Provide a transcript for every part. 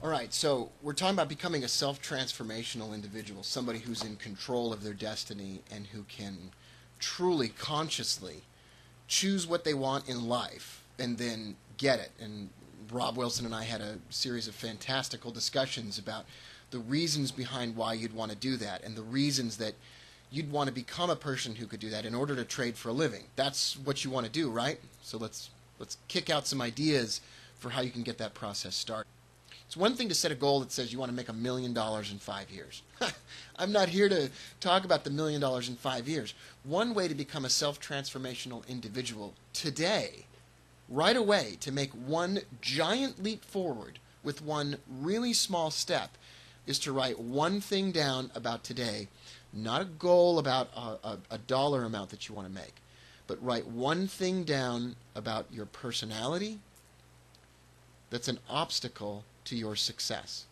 All right, so we're talking about becoming a self-transformational individual, somebody who's in control of their destiny and who can truly, consciously choose what they want in life and then get it. And Rob Wilson and I had a series of fantastical discussions about the reasons behind why you'd want to do that and the reasons that you'd want to become a person who could do that in order to trade for a living. That's what you want to do, right? So let's kick out some ideas for how you can get that process started. It's one thing to set a goal that says you want to make $1 million in 5 years. I'm not here to talk about the $1 million in 5 years. One way to become a self-transformational individual today, right away, to make one giant leap forward with one really small step, is to write one thing down about today, not a goal about a dollar amount that you want to make, but write one thing down about your personality that's an obstacle to your success.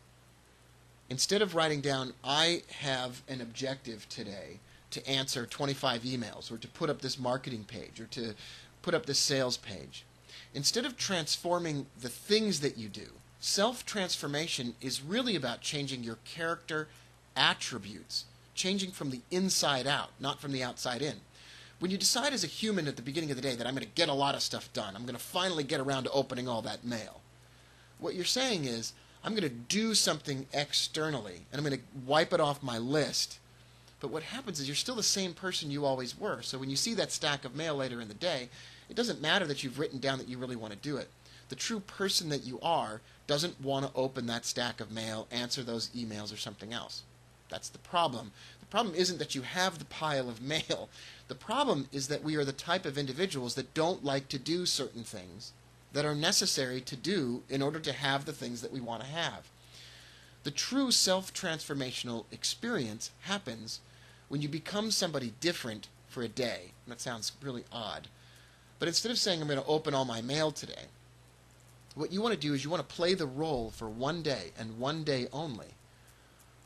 Instead of writing down, I have an objective today to answer 25 emails or to put up this marketing page or to put up this sales page, instead of transforming the things that you do, self-transformation is really about changing your character attributes, changing from the inside out, not from the outside in. When you decide as a human at the beginning of the day that I'm going to get a lot of stuff done, I'm going to finally get around to opening all that mail, what you're saying is, I'm going to do something externally, and I'm going to wipe it off my list. But what happens is you're still the same person you always were. So when you see that stack of mail later in the day, it doesn't matter that you've written down that you really want to do it. The true person that you are doesn't want to open that stack of mail, answer those emails, or something else. That's the problem. The problem isn't that you have the pile of mail. The problem is that we are the type of individuals that don't like to do certain things that are necessary to do in order to have the things that we want to have. The true self-transformational experience happens when you become somebody different for a day. And that sounds really odd. But instead of saying I'm going to open all my mail today, what you want to do is you want to play the role for one day and one day only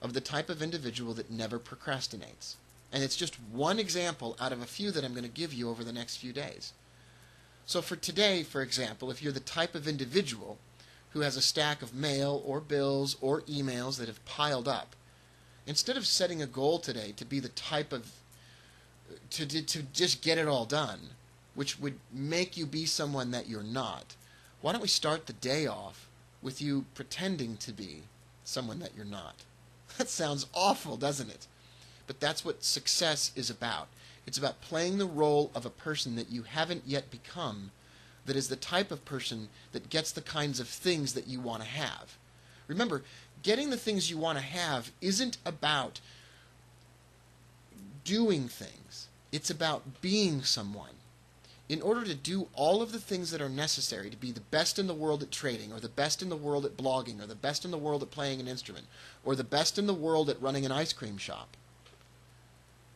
of the type of individual that never procrastinates. And it's just one example out of a few that I'm going to give you over the next few days. So for today, for example, if you're the type of individual who has a stack of mail or bills or emails that have piled up, instead of setting a goal today to be the type of, to just get it all done, which would make you be someone that you're not, why don't we start the day off with you pretending to be someone that you're not? That sounds awful, doesn't it? But that's what success is about. It's about playing the role of a person that you haven't yet become, that is the type of person that gets the kinds of things that you want to have. Remember, getting the things you want to have isn't about doing things. It's about being someone. In order to do all of the things that are necessary to be the best in the world at trading, or the best in the world at blogging, or the best in the world at playing an instrument, or the best in the world at running an ice cream shop,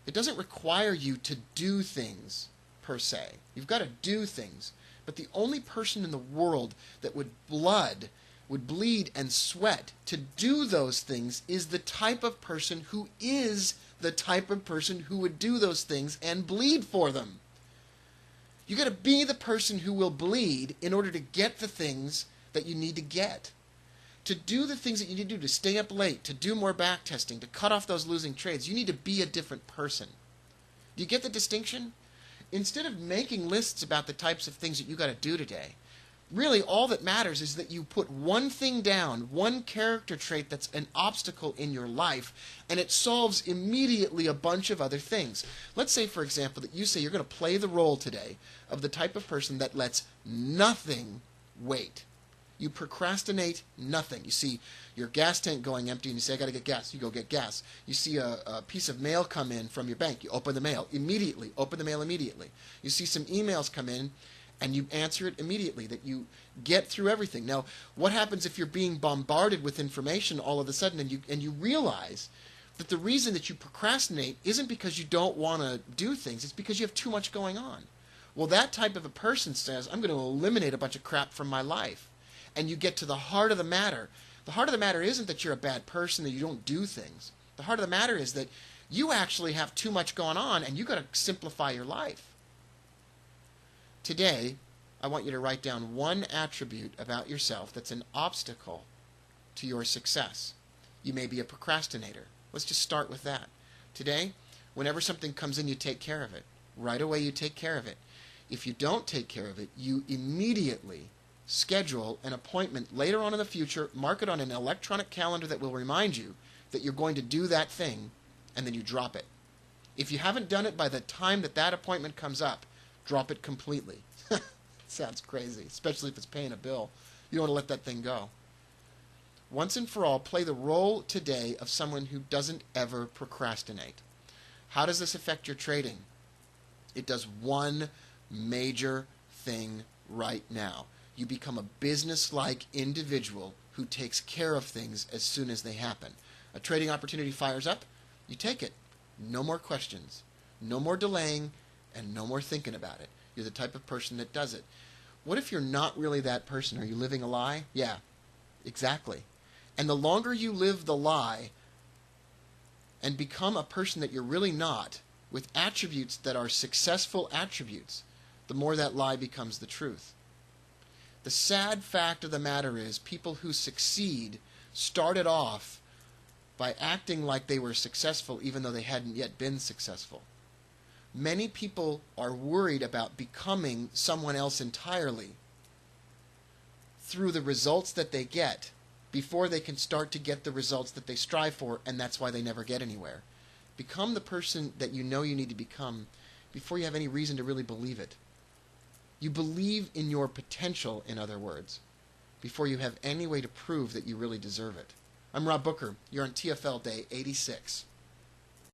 it doesn't require you to do things, per se. You've got to do things. But the only person in the world that would bleed and sweat to do those things is the type of person who is the type of person who would do those things and bleed for them. You've got to be the person who will bleed in order to get the things that you need to get. To do the things that you need to do, to stay up late, to do more back testing, to cut off those losing trades, you need to be a different person. Do you get the distinction? Instead of making lists about the types of things that you got to do today, really all that matters is that you put one thing down, one character trait that's an obstacle in your life, and it solves immediately a bunch of other things. Let's say, for example, that you say you're going to play the role today of the type of person that lets nothing wait. You procrastinate nothing. You see your gas tank going empty and you say, I got to get gas. You go get gas. You see a piece of mail come in from your bank. You open the mail immediately. Open the mail immediately. You see some emails come in and you answer it immediately, that you get through everything. Now, what happens if you're being bombarded with information all of a sudden and you realize that the reason that you procrastinate isn't because you don't want to do things, it's because you have too much going on. Well, that type of a person says, I'm going to eliminate a bunch of crap from my life. And you get to the heart of the matter. The heart of the matter isn't that you're a bad person, that you don't do things. The heart of the matter is that you actually have too much going on and you've got to simplify your life. Today, I want you to write down one attribute about yourself that's an obstacle to your success. You may be a procrastinator. Let's just start with that. Today, whenever something comes in, you take care of it. Right away, you take care of it. If you don't take care of it, you immediately schedule an appointment later on in the future, mark it on an electronic calendar that will remind you that you're going to do that thing, and then you drop it. If you haven't done it by the time that that appointment comes up, drop it completely. Sounds crazy, especially if it's paying a bill. You don't want to let that thing go. Once and for all, play the role today of someone who doesn't ever procrastinate. How does this affect your trading? It does one major thing right now. You become a business-like individual who takes care of things as soon as they happen. A trading opportunity fires up, you take it. No more questions, no more delaying, and no more thinking about it. You're the type of person that does it. What if you're not really that person? Are you living a lie? Yeah, exactly. And the longer you live the lie and become a person that you're really not, with attributes that are successful attributes, the more that lie becomes the truth. The sad fact of the matter is people who succeed started off by acting like they were successful even though they hadn't yet been successful. Many people are worried about becoming someone else entirely through the results that they get before they can start to get the results that they strive for, and that's why they never get anywhere. Become the person that you know you need to become before you have any reason to really believe it. You believe in your potential, in other words, before you have any way to prove that you really deserve it. I'm Rob Booker. You're on TFL Day 86.